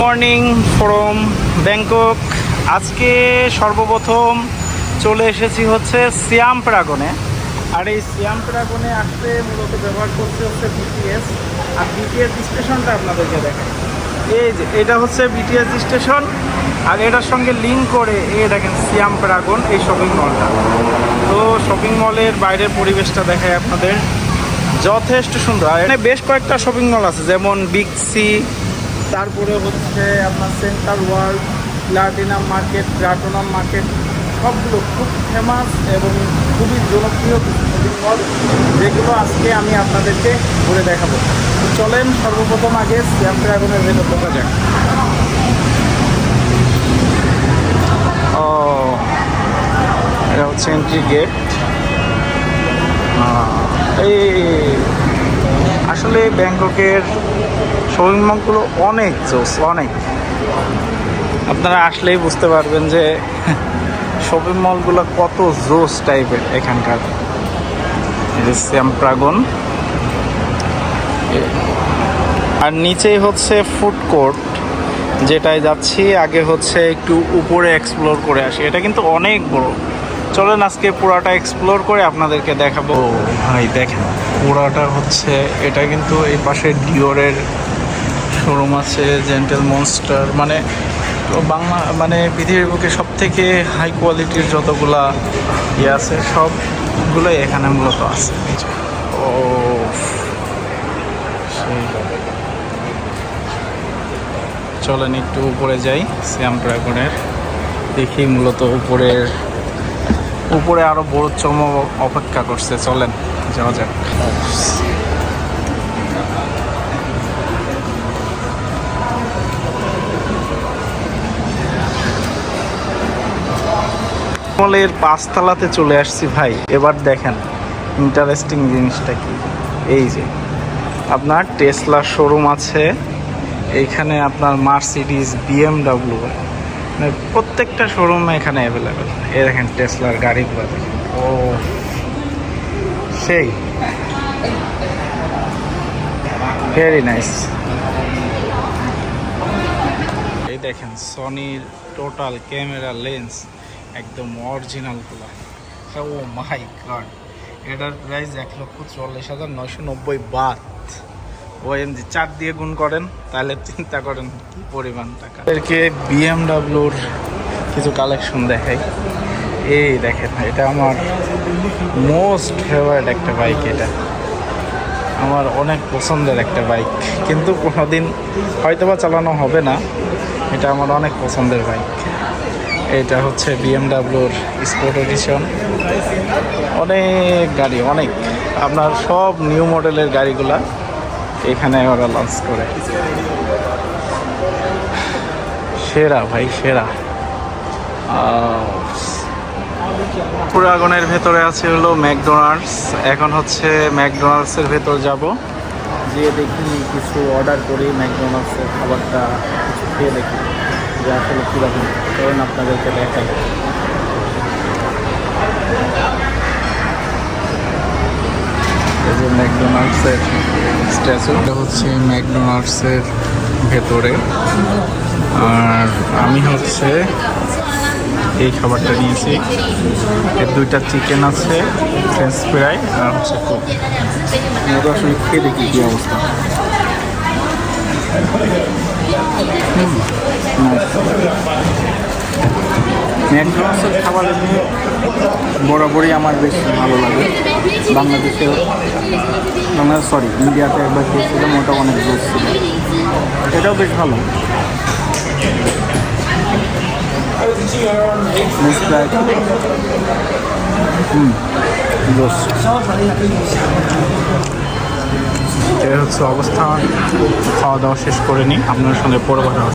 Morning from Bangkok. আজকে সর্বপ্রথম চলে এসেছি হচ্ছে সিয়াম প্যারাগনে। আর এই সিয়াম প্যারাগনে আসতে মূলত ব্যবহার করতে হচ্ছে বিটিএস। আর বিটিএস স্টেশনটা আপনাদেরকে দেখাই। এই যে এটা হচ্ছে বিটিএস স্টেশন, আর এটার সঙ্গে লিঙ্ক করে এই দেখেন সিয়াম প্যারাগন, এই শপিং মলটা। তো শপিং মলের বাইরের পরিবেশটা দেখায় আপনাদের, যথেষ্ট সুন্দর। আর এখানে বেশ কয়েকটা শপিং মল আছে, যেমন বিগ সি, তারপরে হচ্ছে আপনার centre world, platinum market, platinum market, সবগুলো খুব ফেমাস এবং খুবই জনপ্রিয় শপিং মল, যেগুলো আজকে আমি আপনাদেরকে ঘুরে দেখাবো। তো চলেন সর্বপ্রথম আগে সিয়াম প্যারাগনের ভেতর ঢোকা যাক। ও, এটা হচ্ছে এন্ট্রি গেট। এই আসলে ব্যাংককের শপিং মলগুলো অনেক জোস, অনেক। আপনারা আসলেই বুঝতে পারবেন যে শপিং মলগুলো কত জোস টাইপের এখানকার। সিয়াম প্যারাগন, আর নিচেই হচ্ছে ফুড কোর্ট, যেটায় যাচ্ছি। আগে হচ্ছে একটু উপরে এক্সপ্লোর করে আসি, এটা কিন্তু অনেক বড়। চলেন আজকে পুরাটা এক্সপ্লোর করে আপনাদেরকে দেখাবো। ভাই দেখেন, পুরাটা হচ্ছে এটা কিন্তু এই পাশে ডিওরের শোরুম আছে, জেন্টেল মনস্টার, মানে মানে পৃথিবীর বুকে সব থেকে হাই কোয়ালিটির যতগুলা ইয়ে আছে সবগুলোই এখানে মূলত আছে। ও সেই, চলেন একটু উপরে যাই সিয়াম প্যারাগনের, দেখি মূলত উপরে আরো বড় চমক অপেক্ষা করছে। চলেন যাওয়া যাক। মলের 5 তলাতে চলে আসছি ভাই। এবার দেখেন ইন্টারেস্টিং জিনিসটা কি। এই যে আপনার টেসলার শোরুম আছে এইখানে, আপনার মার্সিডিজ, বিএমডাব্লিউ, মানে প্রত্যেকটা শোরুমে এখানে অ্যাভেলেবেল। এই দেখেন টেসলার গাড়িগুলো দেখেন, ও সেই ভেরি নাইস। এই দেখেন সনির টোটাল ক্যামেরা লেন্স একদম অরিজিনালগুলো। ও মাই গড, এটার প্রাইস 1,44,990 বাট। ওএমজি 4 দিয়ে গুণ করেন, তাহলে চিন্তা করেন কি পরিমাণ টাকা। এদেরকে বিএমডাব্লিউর কিছু কালেকশন দেখাই। এই দেখেন, এটা আমার মোস্ট ফেভারিট একটা বাইক। এটা আমার অনেক পছন্দের একটা বাইক, কিন্তু কোনোদিন হয়তোবা চালানো হবে না। এটা আমার অনেক পছন্দের বাইক। এটা হচ্ছে বিএমডাব্লিউর স্পোর্ট এডিশন। অনেক গাড়ি, অনেক আপনার সব নিউ মডেলের গাড়িগুলা এখানে ওরা লঞ্চ করে। সেরা ভাই, সেরা। প্যারাগনের ভেতরে আছে হলো ম্যাকডোনাল্ডস। এখন হচ্ছে ম্যাকডোনাল্ডসের ভেতর যাব, গিয়ে দেখি কিছু অর্ডার করি ম্যাকডোনাল্ডসের খাবারটা, কিছু খেয়ে দেখি যে আসলে কীরকম। কারণ আপনাদেরকে দেখাই। এই যে ম্যাকডোনাল্ডসের স্ট্যাচু, এটা হচ্ছে ম্যাকডোনাল্ডসের ভেতরে। আর আমি হচ্ছে এই খাবারটা নিয়েছি। এর 2টা চিকেন আছে, ফ্রেঞ্চ ফ্রাই, আর হচ্ছে কোক। এটা আসলে খেয়ে দেখি কী অবস্থা। ম্যাকডোনাল্ডসের খাবার এমনি বরাবরই আমার বেশ ভালো লাগে। ইন্ডিয়াতে একবার খেয়েছিলাম, ওটা অনেক জোস ছিল। এটাও বেশ ভালো। এই হচ্ছে অবস্থা। খাওয়া দাওয়া শেষ করে নিই, আপনার সঙ্গে পরে কথা হবে।